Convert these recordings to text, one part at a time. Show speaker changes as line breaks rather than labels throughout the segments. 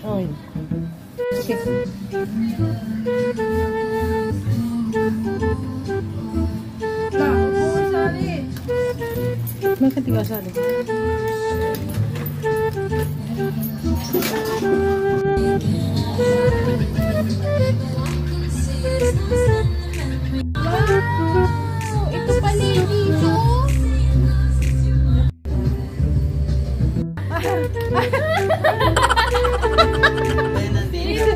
oil. Okay. Bakit tiga sali?
Wow! Ito pala yung dito.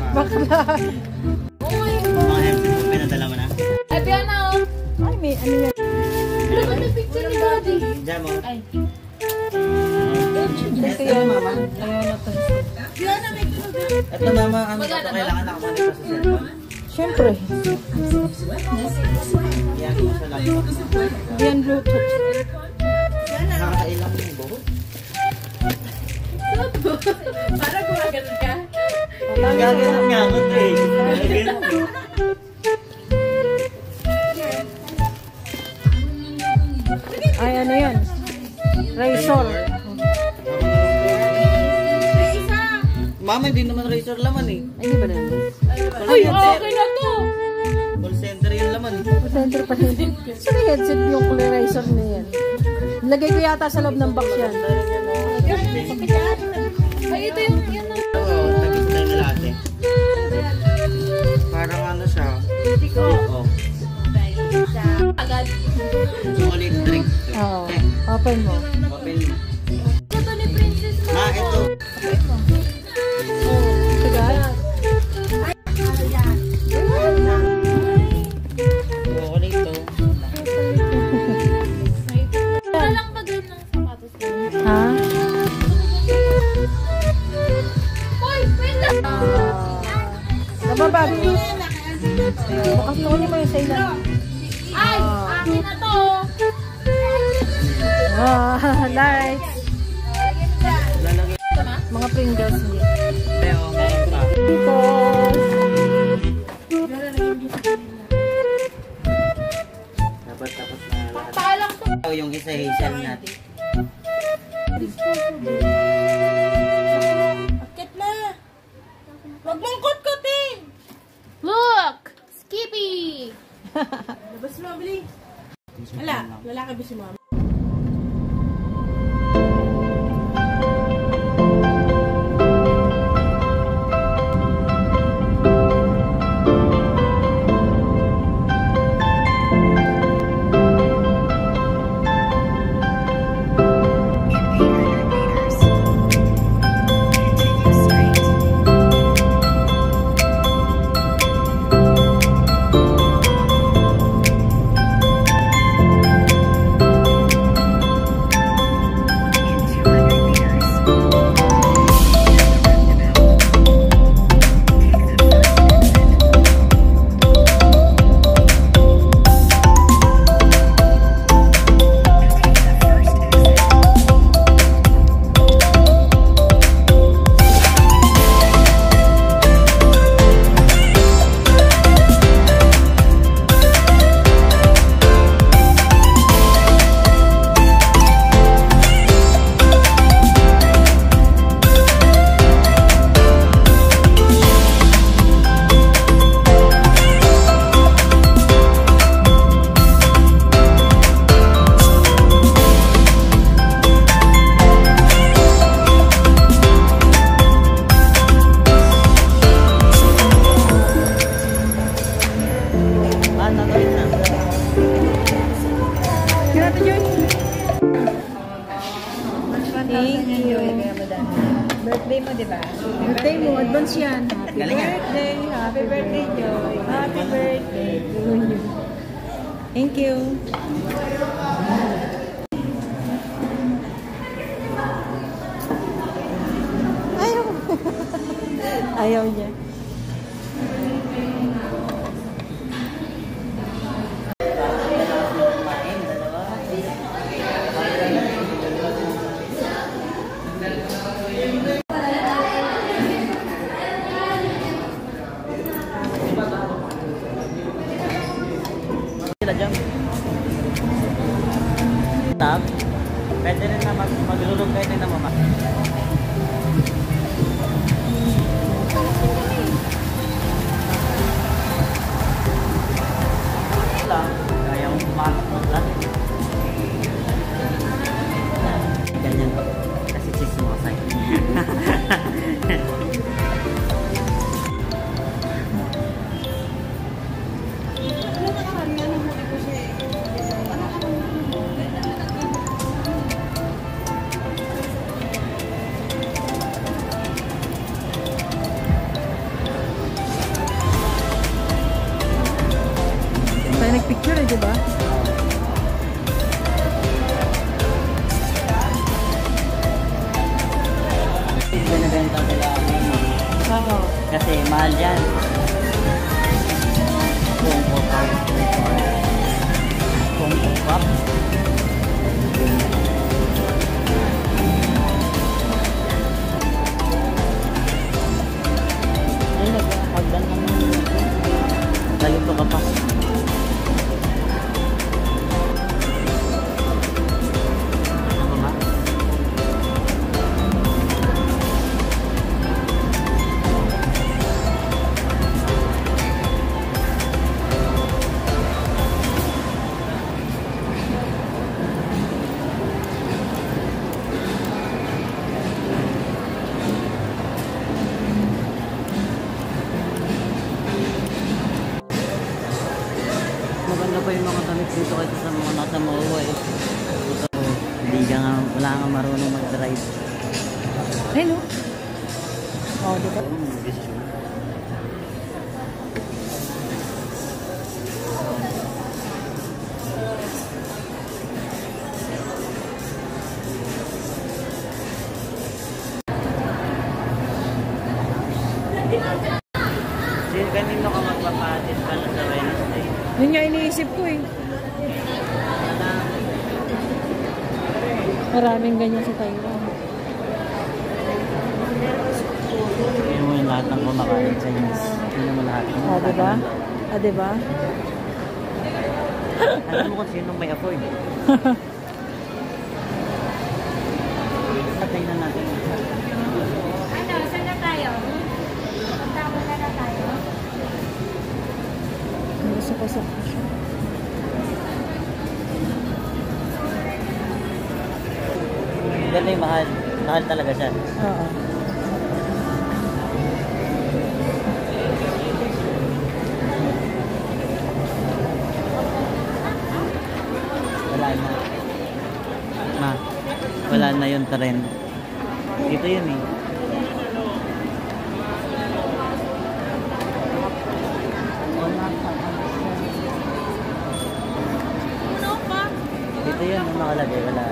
Bakla.
Mga MC mo pinadala mo na?
Ay, Piana, oh.
Ay, may ano yan?
Ano ba na picture ni Daddy?
Diyan mo.
Ay.
Ito yan, mama. Ayaw na to.
Piana, may tulog.
Ito mama, ano ba ito? Kailangan nakakonect pa sa cellphone?
Siyempre.
Iyan mo sa laptop.
Yan, Bluetooth.
Nakakailang yung buhok.
Para gumagano ka?
Gaganon nga ako ito eh.
Ay, ano yan? Razor.
Mama, hindi naman razor laman eh.
Ay, hindi ba na yun?
Ay, okay na to.
Call center yung laman.
Center pa rin. So, may headset yung kulay razor na yan. Lagay ko yata sa loob ng box yan.
Ay, ito yung yan na.
Oo, tagis na yung latte. Parang ano siya. Oo.
Agad.
Solid drink.
Oo. Open mo.
Open mo.
Ito ni Princess.
Ma, ito.
Tagal.
Oo, ito.
Walang bagay ng sapatos ko.
Ha?
Hoy, wait lang.
Nababag. Bukas tuloy mo yung sa ilan.
Ay, akin na to.
Lights.
Lalagay.
Mga Pringles niya.
Pero, meron pa. Dapat tapos na lahat.
Palang to.
Ito yung isa hazel nut.
Akit na. Huwag mong kut-kutin. Look! Skippy! Labas mo, bili. Wala. Lalaki ba si mama?
Birthday mo, di ba? Birthday mo, advance yan. Happy birthday, happy birthday, Joy. Happy birthday to you. Thank you. Ayaw. Ayaw niya.
Tab, pwede rin na maglulog kayo din na mama.
picture eh, di ba?
Binibenta nila ano.
Oo.
Kasi mahal yan. Kung pop. Ay, nagpapagdan naman. Nalito ka pa. Ano ba? Maganda pa yung mga damit dito kaysa sa mga nasa Mauwa eh. So, hindi ka nga, wala nga marunong mag-drive.
Ay, no? Oo, di ba?
Kanino ka magpapatin pala sa Wednesday?
Yun nga iniisip ko eh. Maraming ganyan sa Taiwan.
Hindi mo yung lahat ng kumakain sa Chinese. Hindi mo lahat.
Ah, diba? Ah, diba?
Alam mo kung sino may afford. Patay na natin.
Ano, saan na tayo? Pagtapos na tayo?
Gusto ko sa
Ganda yung mahal. Mahal talaga siya.
oo.
Wala na. Ma, wala na yung trend. Dito yun eh.
Ano pa?
Dito yun ang nakalagay. Wala.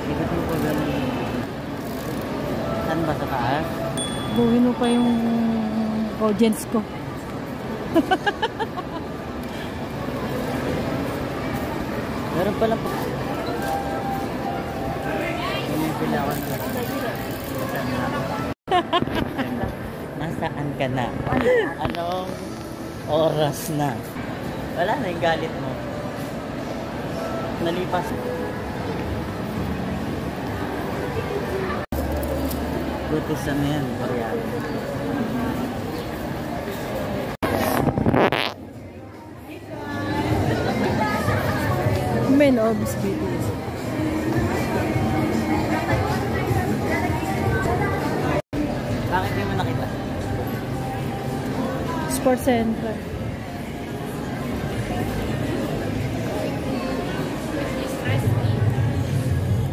Dito yung po ganun. Saan ba sa taas?
Buhin mo pa yung audience ko.
Meron pala po. Ganyan sila ako na. Nasaan ka na? Anong oras na? Wala na yung galit mo. Nalipas. Butis na yan. Koreano.
Men of BTS.
Bakit di mo nakita?
Sports Center.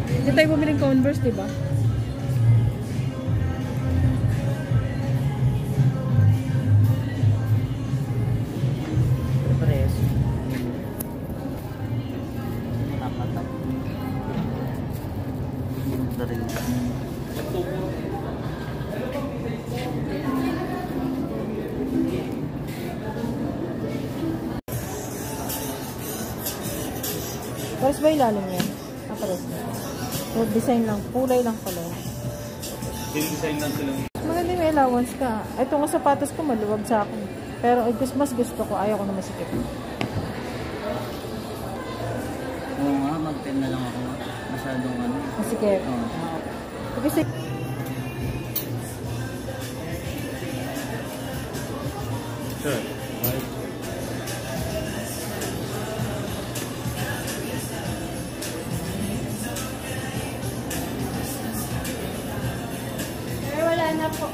Hindi tayo bumiling Converse, di ba?
Press. Nakatap. Ganda rin.
Pares ba ilalim yan? Ah, pares na. So, design lang. Kulay lang pala.
Design lang sila.
Maganda yung allowance ka. Ito nga sapatos ko maluwag sa akin. Pero mas gusto ko. Ayaw ko na masikip.
Oo nga, mag-10 na lang ako. Masyadong ano.
Masikip.
Oo.
Kasi
Sure. Right.
Pero wala na po.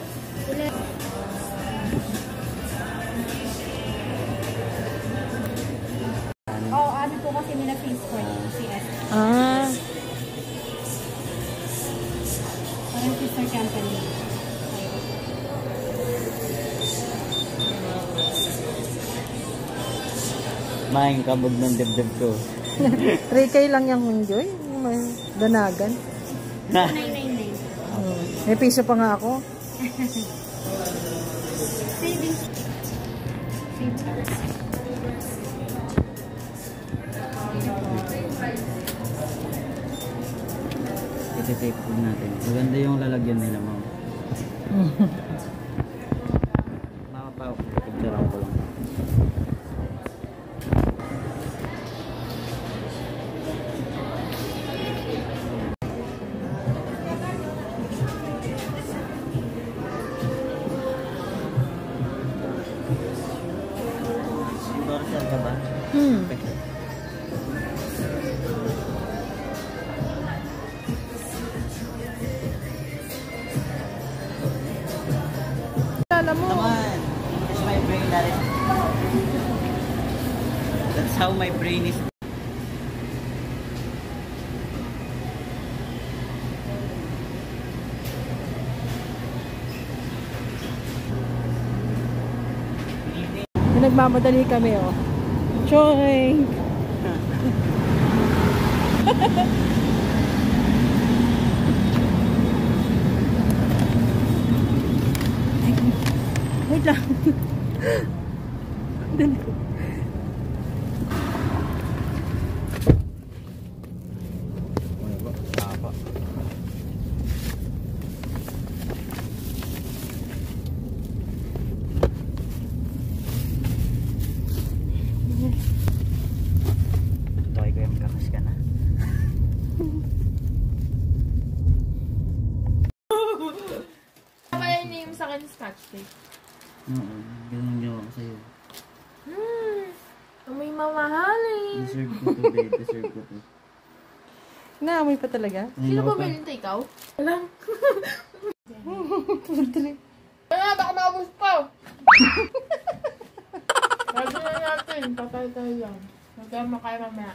Oo, abi po kasi nila face for CS.
ah,
Parang
Maing kabog ng dibdib ko.
3K lang yung Joy. May danagan.
999.
May piso pa nga ako.
Savings.
Iti-tape po natin. Maganda yung lalagyan nila, ma'am. Picture ko lang. Endorser ka ba?
Alam mo.
Come on. That's my brain, darling. That's how my brain is.
Nagmamadali kami, oh. Choy! Wait lang.
Toy ko yung kakas ka na.
Ano kaya yung sa akin scotch tape?
Oo, ganun ginawa ko sa'yo.
May mamahalin.
Deserve ko to, babe. Deserve ko to.
Naamoy pa talaga?
Sino bumili nito, ikaw? Alam. Baka maubos pa. Lagi na natin. Patay tayo lang. Magkama kayo mamaya.